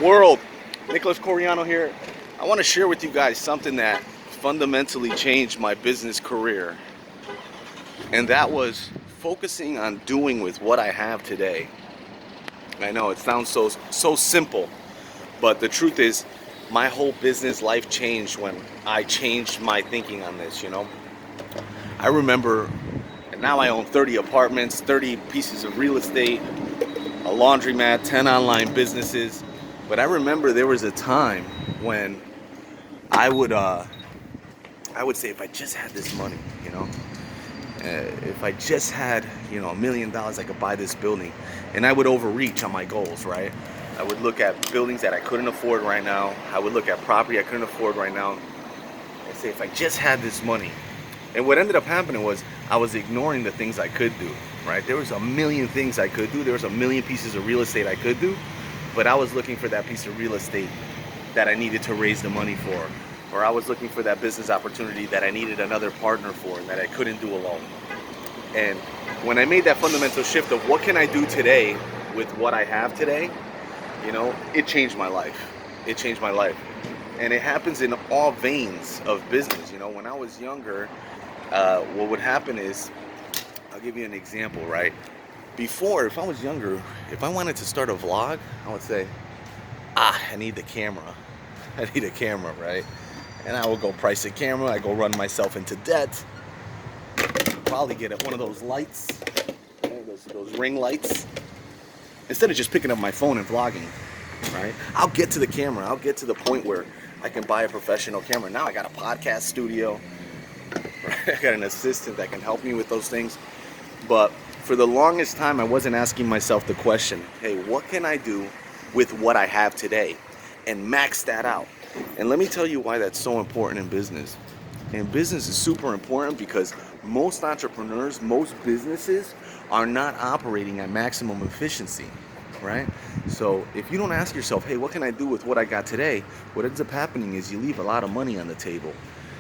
World, Nicholas Coriano here. I want to share with you guys something that fundamentally changed my business career, and that was focusing on doing with what I have today. I know it sounds so simple, but the truth is, my whole business life changed when I changed my thinking on this. I remember, and now I own 30 apartments, 30 pieces of real estate, a laundromat, 10 online businesses. But I remember there was a time when I would say, if I just had this money, if I just had, $1 million, I could buy this building. And I would overreach on my goals, right? I would look at buildings that I couldn't afford right now. I would look at property I couldn't afford right now. And say, if I just had this money. And what ended up happening was I was ignoring the things I could do, right? There was a million things I could do. There was a million pieces of real estate I could do. But I was looking for that piece of real estate that I needed to raise the money for. Or I was looking for that business opportunity that I needed another partner for and that I couldn't do alone. And when I made that fundamental shift of what can I do today with what I have today, it changed my life. It changed my life. And it happens in all veins of business. When I was younger, what would happen is, I'll give you an example, right? Before, if I was younger, if I wanted to start a vlog, I would say, I need the camera. I need a camera, right? And I would go price a camera. I go run myself into debt. Probably get one of those lights, those ring lights. Instead of just picking up my phone and vlogging, right? I'll get to the camera. I'll get to the point where I can buy a professional camera. Now I got a podcast studio. Right? I got an assistant that can help me with those things. But for the longest time, I wasn't asking myself the question, hey, what can I do with what I have today? And max that out. And let me tell you why that's so important in business. And business is super important because most entrepreneurs, most businesses are not operating at maximum efficiency, right? So if you don't ask yourself, hey, what can I do with what I got today? What ends up happening is you leave a lot of money on the table.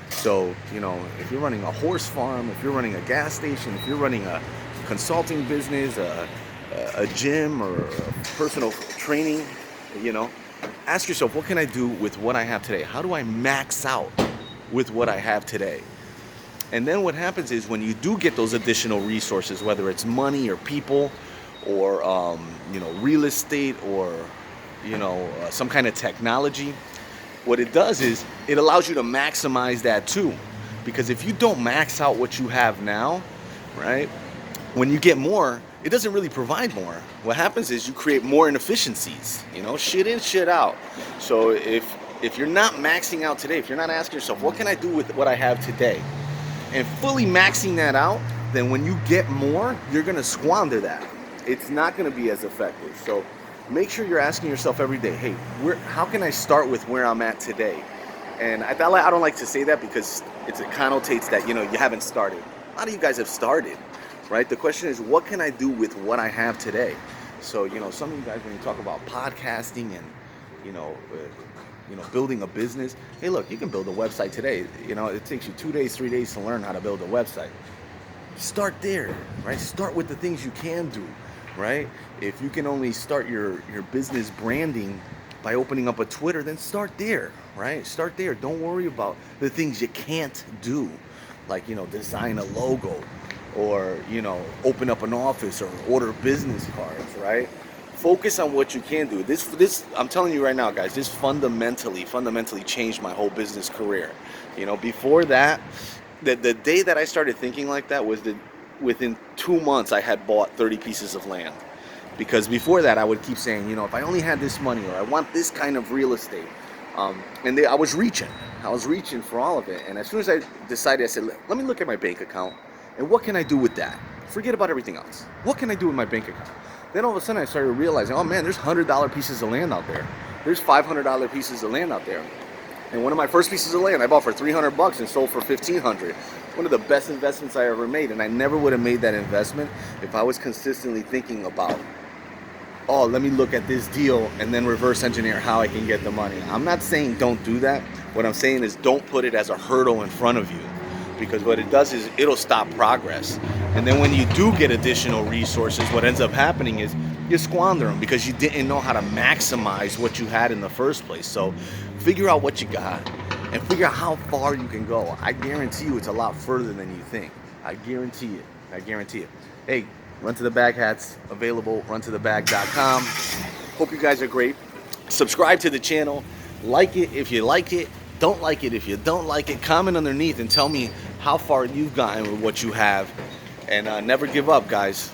So, if you're running a horse farm, if you're running a gas station, if you're running a consulting business, a gym or a personal training, ask yourself, what can I do with what I have today? How do I max out with what I have today? And then what happens is when you do get those additional resources, whether it's money or people or, real estate or, some kind of technology, what it does is it allows you to maximize that too. Because if you don't max out what you have now, right, when you get more, it doesn't really provide more. What happens is you create more inefficiencies, shit in, shit out. So if you're not maxing out today, if you're not asking yourself, what can I do with what I have today? And fully maxing that out, then when you get more, you're going to squander that. It's not going to be as effective. So make sure you're asking yourself every day, hey, how can I start with where I'm at today? And I don't like to say that because it connotates that, you haven't started. A lot of you guys have started, right? The question is, what can I do with what I have today? So, some of you guys, when you talk about podcasting and, building a business, hey, look, you can build a website today. It takes you 2 days, 3 days to learn how to build a website. Start there, right? Start with the things you can do, right? If you can only start your business branding by opening up a Twitter, then start there, right? Start there. Don't worry about the things you can't do, like, design a logo or, open up an office or order business cards, right? Focus on what you can do. This I'm telling you right now, guys, this fundamentally changed my whole business career. Before that, the day that I started thinking like that was within 2 months I had bought 30 pieces of land. Because before that I would keep saying, if I only had this money or I want this kind of real estate. I was reaching for all of it. And as soon as I decided, I said, let me look at my bank account and what can I do with that? Forget about everything else. What can I do with my bank account? Then all of a sudden I started realizing, oh man, there's $100 pieces of land out there. There's $500 pieces of land out there. And one of my first pieces of land I bought for $300 and sold for $1,500. One of the best investments I ever made. And I never would have made that investment if I was consistently thinking about, oh, let me look at this deal and then reverse engineer how I can get the money. I'm not saying don't do that. What I'm saying is don't put it as a hurdle in front of you. Because what it does is it'll stop progress. And then when you do get additional resources, what ends up happening is you squander them because you didn't know how to maximize what you had in the first place. So figure out what you got and figure out how far you can go. I guarantee you it's a lot further than you think. I guarantee it. I guarantee it. Hey, Run to the Bag hats available, runtothebag.com. Hope you guys are great. Subscribe to the channel. Like it if you like it. Don't like it if you don't like it. Comment underneath and tell me how far you've gotten with what you have. And never give up, guys.